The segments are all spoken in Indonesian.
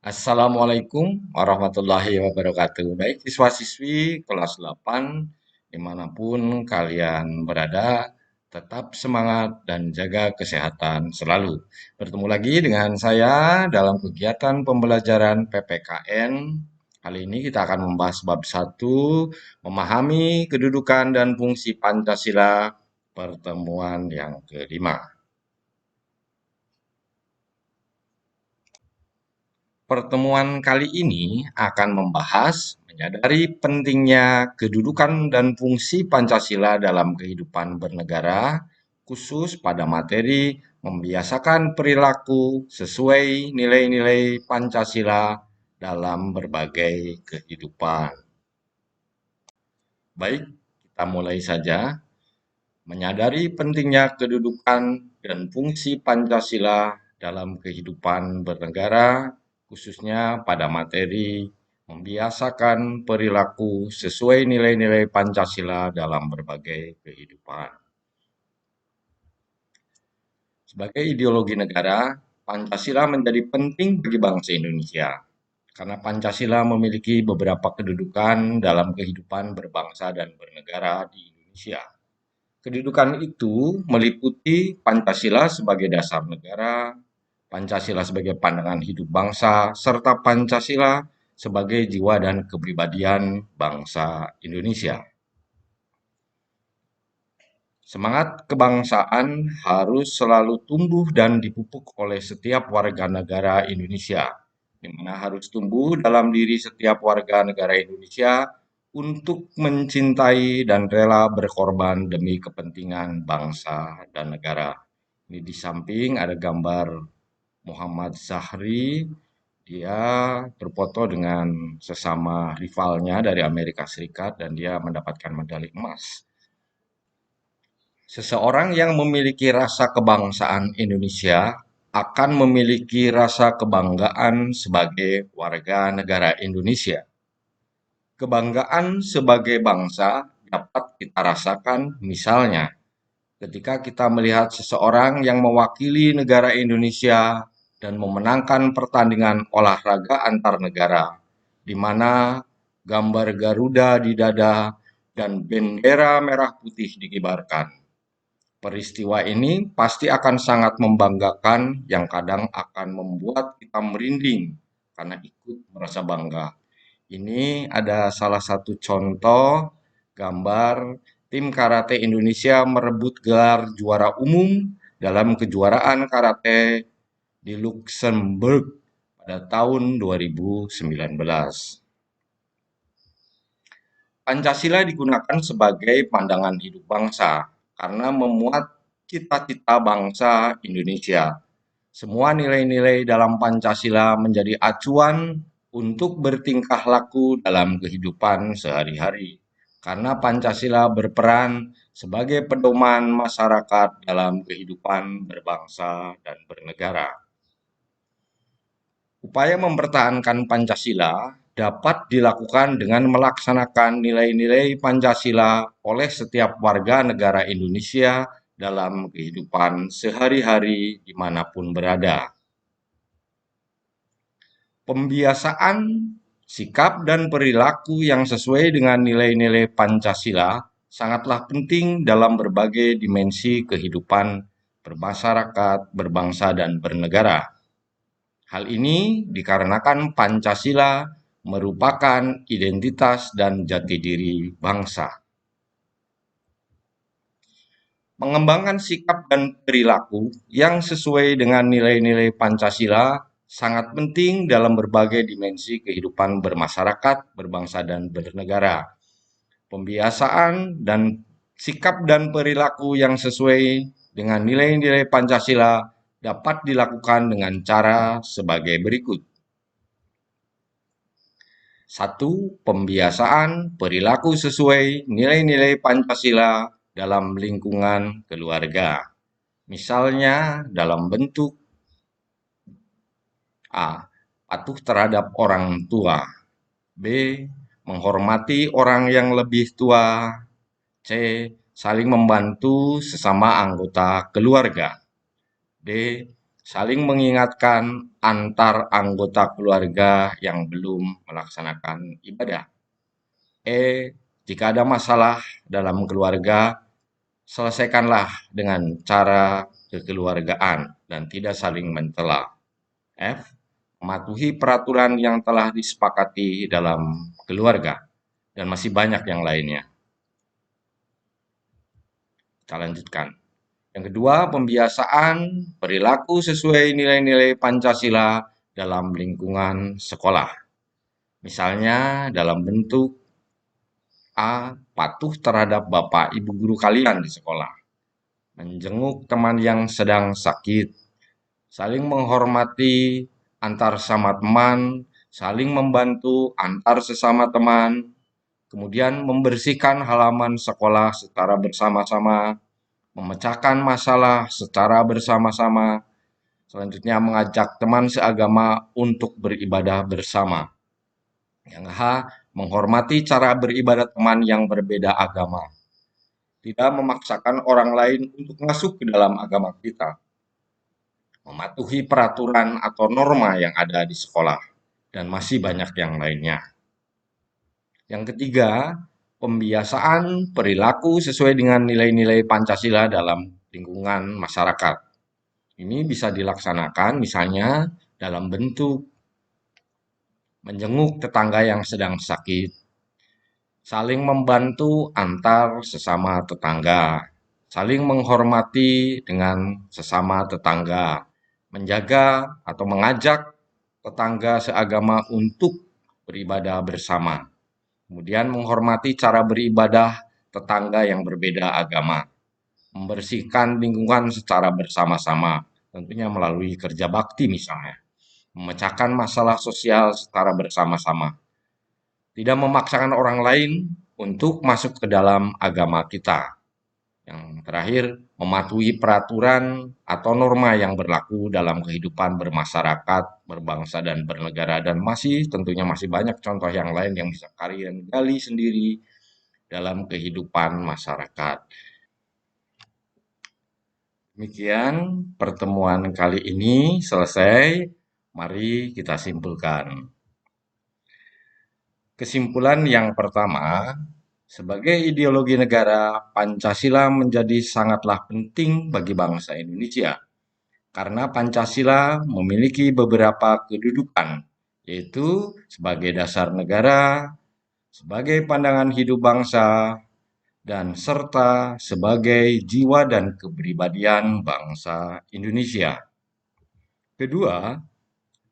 Assalamualaikum warahmatullahi wabarakatuh. Baik, siswa-siswi kelas 8, dimanapun kalian berada, tetap semangat dan jaga kesehatan selalu. Bertemu lagi dengan saya dalam kegiatan pembelajaran PPKN. Kali ini kita akan membahas bab 1, memahami kedudukan dan fungsi Pancasila, pertemuan yang kelima. Pertemuan kali ini akan membahas menyadari pentingnya kedudukan dan fungsi Pancasila dalam kehidupan bernegara, khusus pada materi membiasakan perilaku sesuai nilai-nilai Pancasila dalam berbagai kehidupan. Baik, kita mulai saja. Menyadari pentingnya kedudukan dan fungsi Pancasila dalam kehidupan bernegara, khususnya pada materi membiasakan perilaku sesuai nilai-nilai Pancasila dalam berbagai kehidupan. Sebagai ideologi negara, Pancasila menjadi penting bagi bangsa Indonesia karena Pancasila memiliki beberapa kedudukan dalam kehidupan berbangsa dan bernegara di Indonesia. Kedudukan itu meliputi Pancasila sebagai dasar negara, Pancasila sebagai pandangan hidup bangsa, serta Pancasila sebagai jiwa dan kepribadian bangsa Indonesia. Semangat kebangsaan harus selalu tumbuh dan dipupuk oleh setiap warga negara Indonesia, di mana harus tumbuh dalam diri setiap warga negara Indonesia untuk mencintai dan rela berkorban demi kepentingan bangsa dan negara. Ini di samping ada gambar Muhammad Zahri, dia berfoto dengan sesama rivalnya dari Amerika Serikat dan dia mendapatkan medali emas. Seseorang yang memiliki rasa kebangsaan Indonesia akan memiliki rasa kebanggaan sebagai warga negara Indonesia. Kebanggaan sebagai bangsa dapat kita rasakan misalnya ketika kita melihat seseorang yang mewakili negara Indonesia dan memenangkan pertandingan olahraga antar negara, di mana gambar Garuda di dada dan bendera merah putih dikibarkan. Peristiwa ini pasti akan sangat membanggakan yang kadang akan membuat kita merinding karena ikut merasa bangga. Ini ada salah satu contoh gambar tim karate Indonesia merebut gelar juara umum dalam kejuaraan karate di Luxembourg pada tahun 2019. Pancasila digunakan sebagai pandangan hidup bangsa karena memuat cita-cita bangsa Indonesia. Semua nilai-nilai dalam Pancasila menjadi acuan untuk bertingkah laku dalam kehidupan sehari-hari. Karena Pancasila berperan sebagai pedoman masyarakat dalam kehidupan berbangsa dan bernegara. Upaya mempertahankan Pancasila dapat dilakukan dengan melaksanakan nilai-nilai Pancasila oleh setiap warga negara Indonesia dalam kehidupan sehari-hari dimanapun berada. Pembiasaan sikap dan perilaku yang sesuai dengan nilai-nilai Pancasila sangatlah penting dalam berbagai dimensi kehidupan bermasyarakat, berbangsa, dan bernegara. Hal ini dikarenakan Pancasila merupakan identitas dan jati diri bangsa. Mengembangkan sikap dan perilaku yang sesuai dengan nilai-nilai Pancasila sangat penting dalam berbagai dimensi kehidupan bermasyarakat, berbangsa, dan bernegara. Pembiasaan dan sikap dan perilaku yang sesuai dengan nilai-nilai Pancasila dapat dilakukan dengan cara sebagai berikut. 1. Pembiasaan perilaku sesuai nilai-nilai Pancasila dalam lingkungan keluarga. Misalnya dalam bentuk A. Patuh terhadap orang tua. B. Menghormati orang yang lebih tua. C. Saling membantu sesama anggota keluarga. D. Saling mengingatkan antar anggota keluarga yang belum melaksanakan ibadah. Jika ada masalah dalam keluarga, selesaikanlah dengan cara kekeluargaan dan tidak saling mencela. F. Mematuhi peraturan yang telah disepakati dalam keluarga. Dan masih banyak yang lainnya. Kita lanjutkan. Yang kedua, pembiasaan perilaku sesuai nilai-nilai Pancasila dalam lingkungan sekolah. Misalnya dalam bentuk A. Patuh terhadap bapak ibu guru kalian di sekolah. Menjenguk teman yang sedang sakit. Saling menghormati antar sesama teman. Saling membantu antar sesama teman. Kemudian membersihkan halaman sekolah secara bersama-sama. Memecahkan masalah secara bersama-sama. Selanjutnya mengajak teman seagama untuk beribadah bersama. Yang H. Menghormati cara beribadah teman yang berbeda agama. Tidak memaksakan orang lain untuk masuk ke dalam agama kita. Mematuhi peraturan atau norma yang ada di sekolah. Dan masih banyak yang lainnya. Yang ketiga, pembiasaan perilaku sesuai dengan nilai-nilai Pancasila dalam lingkungan masyarakat. Ini bisa dilaksanakan misalnya dalam bentuk menjenguk tetangga yang sedang sakit, saling membantu antar sesama tetangga, saling menghormati dengan sesama tetangga, menjaga atau mengajak tetangga seagama untuk beribadah bersama. Kemudian menghormati cara beribadah tetangga yang berbeda agama, membersihkan lingkungan secara bersama-sama, tentunya melalui kerja bakti misalnya, memecahkan masalah sosial secara bersama-sama, tidak memaksakan orang lain untuk masuk ke dalam agama kita. Yang terakhir, mematuhi peraturan atau norma yang berlaku dalam kehidupan bermasyarakat, berbangsa, dan bernegara. Dan tentunya masih banyak contoh yang lain yang bisa kalian gali sendiri dalam kehidupan masyarakat. Demikian pertemuan kali ini selesai. Mari kita simpulkan. Kesimpulan yang pertama, sebagai ideologi negara, Pancasila menjadi sangatlah penting bagi bangsa Indonesia. Karena Pancasila memiliki beberapa kedudukan, yaitu sebagai dasar negara, sebagai pandangan hidup bangsa, dan serta sebagai jiwa dan kepribadian bangsa Indonesia. Kedua,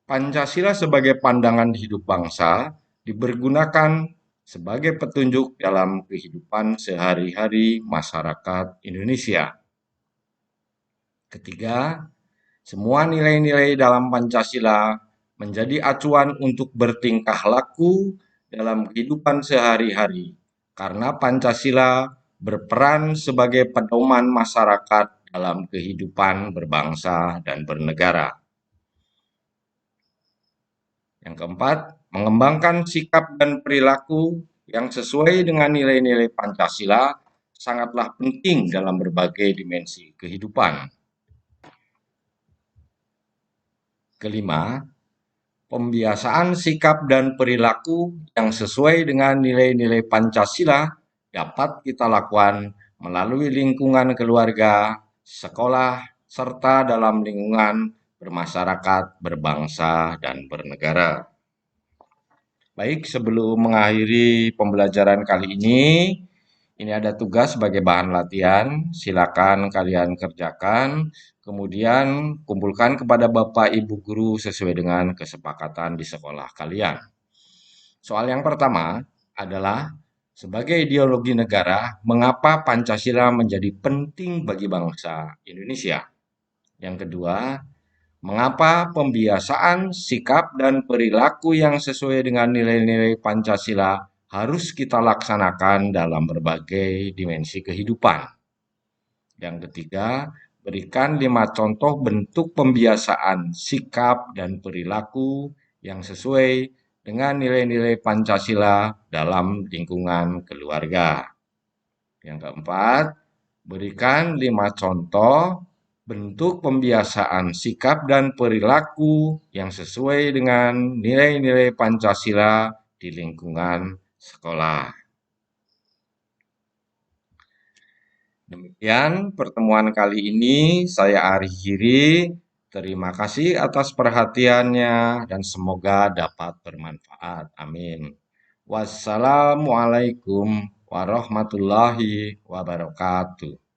Pancasila sebagai pandangan hidup bangsa dipergunakan sebagai petunjuk dalam kehidupan sehari-hari masyarakat Indonesia. Ketiga, semua nilai-nilai dalam Pancasila menjadi acuan untuk bertingkah laku dalam kehidupan sehari-hari, karena Pancasila berperan sebagai pedoman masyarakat dalam kehidupan berbangsa dan bernegara. Yang keempat, mengembangkan sikap dan perilaku yang sesuai dengan nilai-nilai Pancasila sangatlah penting dalam berbagai dimensi kehidupan. Kelima, pembiasaan sikap dan perilaku yang sesuai dengan nilai-nilai Pancasila dapat kita lakukan melalui lingkungan keluarga, sekolah, serta dalam lingkungan bermasyarakat, berbangsa, dan bernegara. Baik, sebelum mengakhiri pembelajaran kali ini ada tugas sebagai bahan latihan. Silakan kalian kerjakan, kemudian kumpulkan kepada Bapak Ibu guru sesuai dengan kesepakatan di sekolah kalian. Soal yang pertama adalah sebagai ideologi negara, mengapa Pancasila menjadi penting bagi bangsa Indonesia? Yang kedua, mengapa pembiasaan sikap dan perilaku yang sesuai dengan nilai-nilai Pancasila harus kita laksanakan dalam berbagai dimensi kehidupan? Yang ketiga, berikan 5 contoh bentuk pembiasaan sikap dan perilaku yang sesuai dengan nilai-nilai Pancasila dalam lingkungan keluarga. Yang keempat, berikan 5 contoh bentuk pembiasaan sikap dan perilaku yang sesuai dengan nilai-nilai Pancasila di lingkungan sekolah. Demikian pertemuan kali ini saya akhiri. Terima kasih atas perhatiannya dan semoga dapat bermanfaat. Amin. Wassalamualaikum warahmatullahi wabarakatuh.